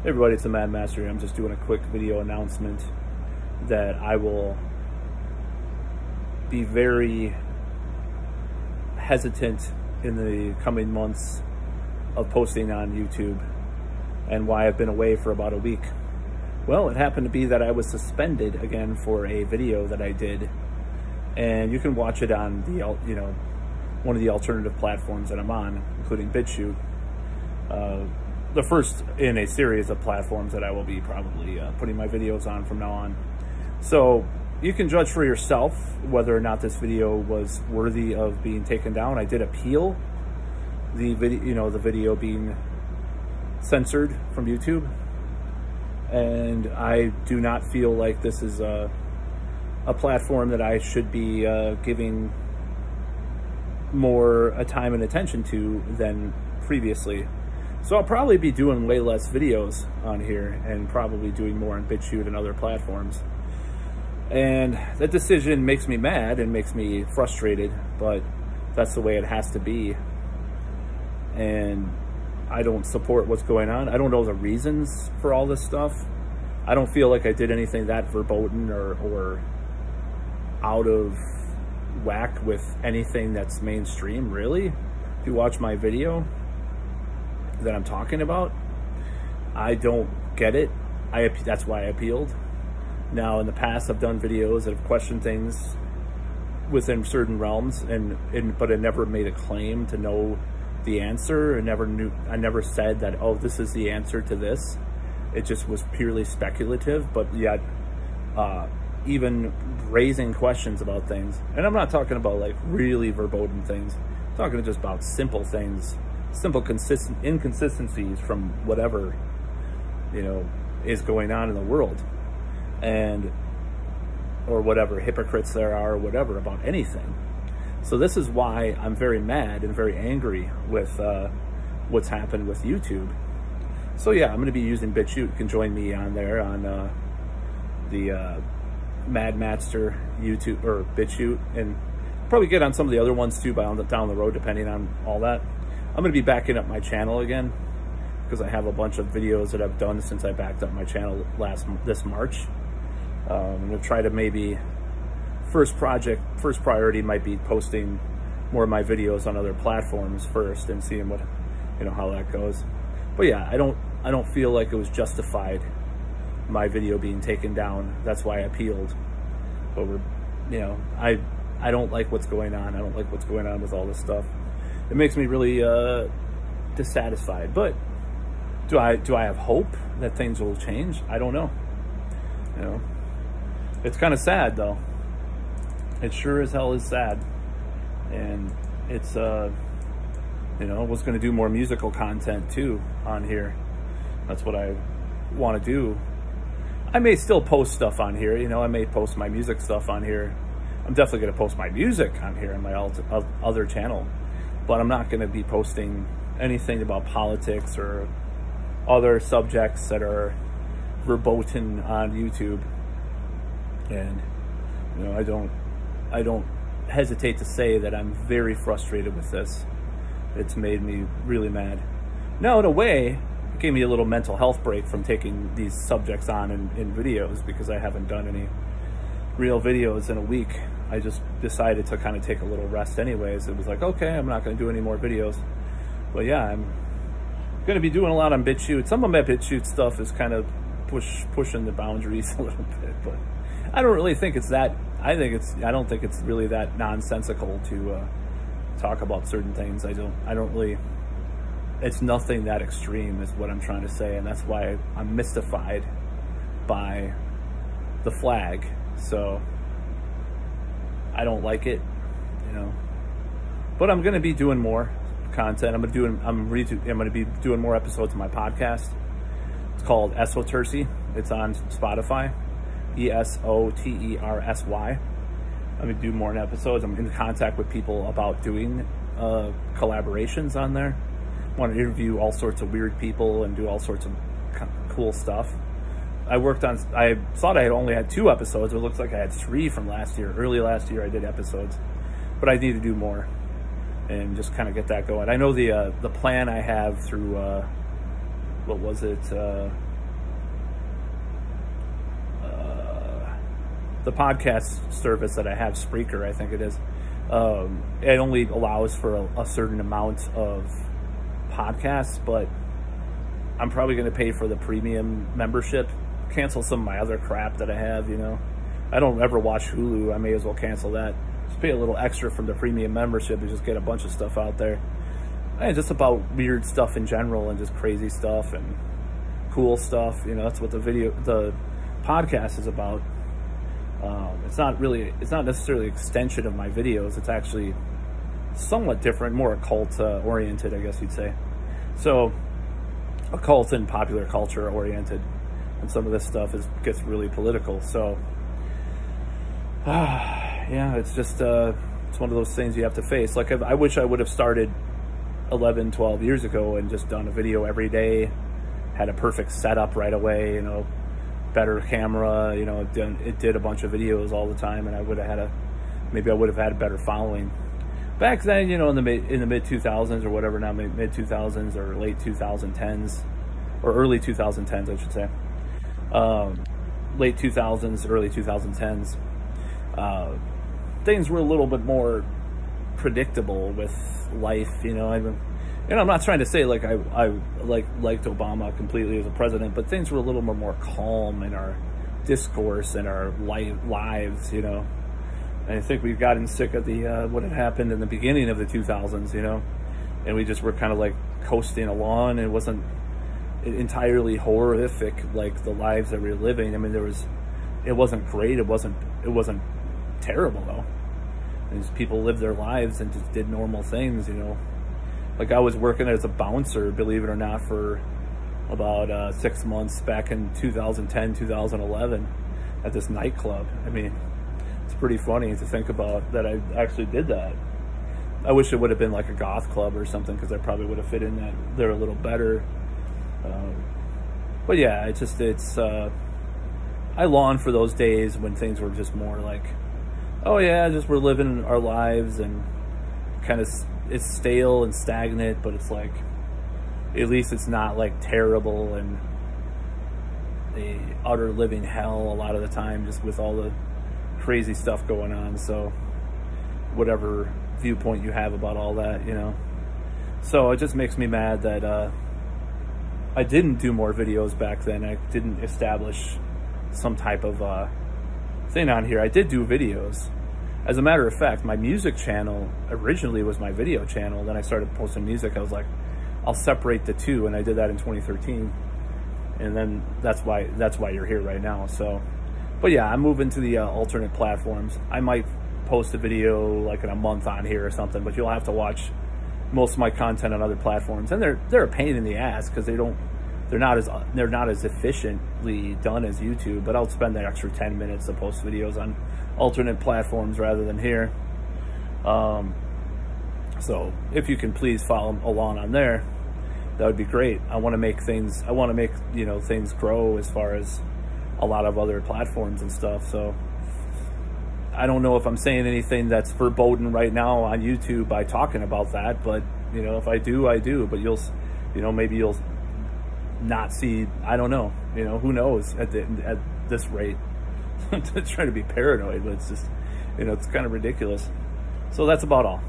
Hey everybody, it's the Mad Master here. I'm just doing a quick video announcement that I will be very hesitant in the coming months of posting on YouTube, and why I've been away for about a week. Well, it happened to be that I was suspended again for a video that I did, and you can watch it on the one of the alternative platforms that I'm on, including Pitshoot. The first in a series of platforms that I will be probably putting my videos on from now on. So you can judge for yourself whether or not this video was worthy of being taken down. I did appeal the video, the video being censored from YouTube, and I do not feel like this is a platform that I should be giving more time and attention to than previously. So I'll probably be doing way less videos on here and probably doing more on Pitshoot and other platforms. And that decision makes me mad and makes me frustrated, but that's the way it has to be. And I don't support what's going on. I don't know the reasons for all this stuff. I don't feel like I did anything that verboten or out of whack with anything that's mainstream, really. If you watch my video that I'm talking about, I don't get it. That's why I appealed. Now, in the past, I've done videos that have questioned things within certain realms, but I never made a claim to know the answer. I never said that, oh, this is the answer to this. It just was purely speculative, but yet even raising questions about things. And I'm not talking about like really verboten things. I'm talking just about simple things, simple inconsistencies from whatever, is going on in the world, or whatever hypocrites there are, or whatever, about anything. So this is why I'm very mad and very angry with what's happened with YouTube. So yeah, I'm going to be using Pitshoot. You can join me on there on the Mad Master YouTube or Pitshoot, and probably get on some of the other ones too down the road, depending on all that. I'm going to be backing up my channel again because I have a bunch of videos that I've done since I backed up my channel this March. I'm going to try to maybe first priority might be posting more of my videos on other platforms first and seeing what, how that goes. But yeah, I don't feel like it was justified, my video being taken down. That's why I appealed over, I don't like what's going on. I don't like what's going on with all this stuff. It makes me really dissatisfied. But do I have hope that things will change? I don't know. It's kind of sad though. It sure as hell is sad. And it's I was going to do more musical content too on here. That's what I want to do. I may still post stuff on here. I may post my music stuff on here. I'm definitely going to post my music on here on my other channel. But I'm not going to be posting anything about politics or other subjects that are verboten on YouTube. And I don't hesitate to say that I'm very frustrated with this. It's made me really mad. Now, in a way, it gave me a little mental health break from taking these subjects on in videos, because I haven't done any real videos in a week. I just decided to kind of take a little rest anyways. It was like, okay, I'm not going to do any more videos. But yeah, I'm going to be doing a lot on Pitshoot. Some of my Pitshoot stuff is kind of pushing the boundaries a little bit, but I don't really think it's that. I don't think it's really that nonsensical to talk about certain things. I don't really. It's nothing that extreme is what I'm trying to say, and that's why I'm mystified by the flag. So I don't like it, but I'm going to be doing more content. I'm going to be doing more episodes of my podcast. It's called tersey. It's on Spotify, ESOTERSY. I'm going to do more episodes. I'm in contact with people about doing collaborations on there. I want to interview all sorts of weird people and do all sorts of cool stuff. I thought I only had 2 episodes. It looks like I had 3 from last year. Early last year I did episodes, but I need to do more and just kind of get that going. I know the plan I have through, what was it? the podcast service that I have, Spreaker, I think it is, it only allows for a certain amount of podcasts, but I'm probably going to pay for the premium membership, cancel some of my other crap that I have, you know. I don't ever watch Hulu. I may as well cancel that. Just pay a little extra from the premium membership and just get a bunch of stuff out there. And just about weird stuff in general, and just crazy stuff and cool stuff. You know, that's what the podcast is about. It's not necessarily an extension of my videos. It's actually somewhat different, more occult oriented, I guess you'd say. So occult and popular culture oriented, and some of this stuff gets really political. So yeah, it's just it's one of those things you have to face. Like, I wish I would have started 11, 12 years ago and just done a video every day, had a perfect setup right away, you know, better camera, you know, it did a bunch of videos all the time, and I would have had maybe I would have had a better following. Back then, you know, in the mid 2000s or whatever, now mid 2000s or late 2010s, or early 2010s, I should say. Late 2000s, early 2010s. Things were a little bit more predictable with life, you know. I'm not trying to say like I liked Obama completely as a president, but things were a little more calm in our discourse and our lives, you know. And I think we've gotten sick of the what had happened in the beginning of the 2000s, you know, and we just were kind of like coasting along. It wasn't entirely horrific like the lives that we were living. I mean, it wasn't great. It wasn't terrible though. And people lived their lives and just did normal things, you know. Like, I was working as a bouncer, believe it or not, for about 6 months back in 2010, 2011 at this nightclub. I mean, it's pretty funny to think about that I actually did that. I wish it would have been like a goth club or something, because I probably would have fit in there a little better. But yeah, I long for those days when things were just more like, oh yeah, just we're living our lives, and kind of it's stale and stagnant, but it's like, at least it's not like terrible and the utter living hell a lot of the time, just with all the crazy stuff going on. So whatever viewpoint you have about all that, you know. So it just makes me mad that I didn't do more videos back then. I didn't establish some type of thing on here. I did do videos. As a matter of fact, my music channel originally was my video channel. Then I started posting music. I was like, I'll separate the two, and I did that in 2013. And then that's why you're here right now. So, but yeah, I'm moving to the alternate platforms. I might post a video like in a month on here or something, but you'll have to watch most of my content on other platforms. And they're a pain in the ass, because they're not as efficiently done as YouTube, but I'll spend that extra 10 minutes to post videos on alternate platforms rather than here. So if you can please follow along on there, that would be great. I want to make things, you know, things grow as far as a lot of other platforms and stuff. So I don't know if I'm saying anything that's verboten right now on YouTube by talking about that, but you know, if I do, I do. But maybe you'll not see, I don't know, you know, who knows at this rate. I'm trying to be paranoid, but it's just, you know, it's kind of ridiculous. So that's about all.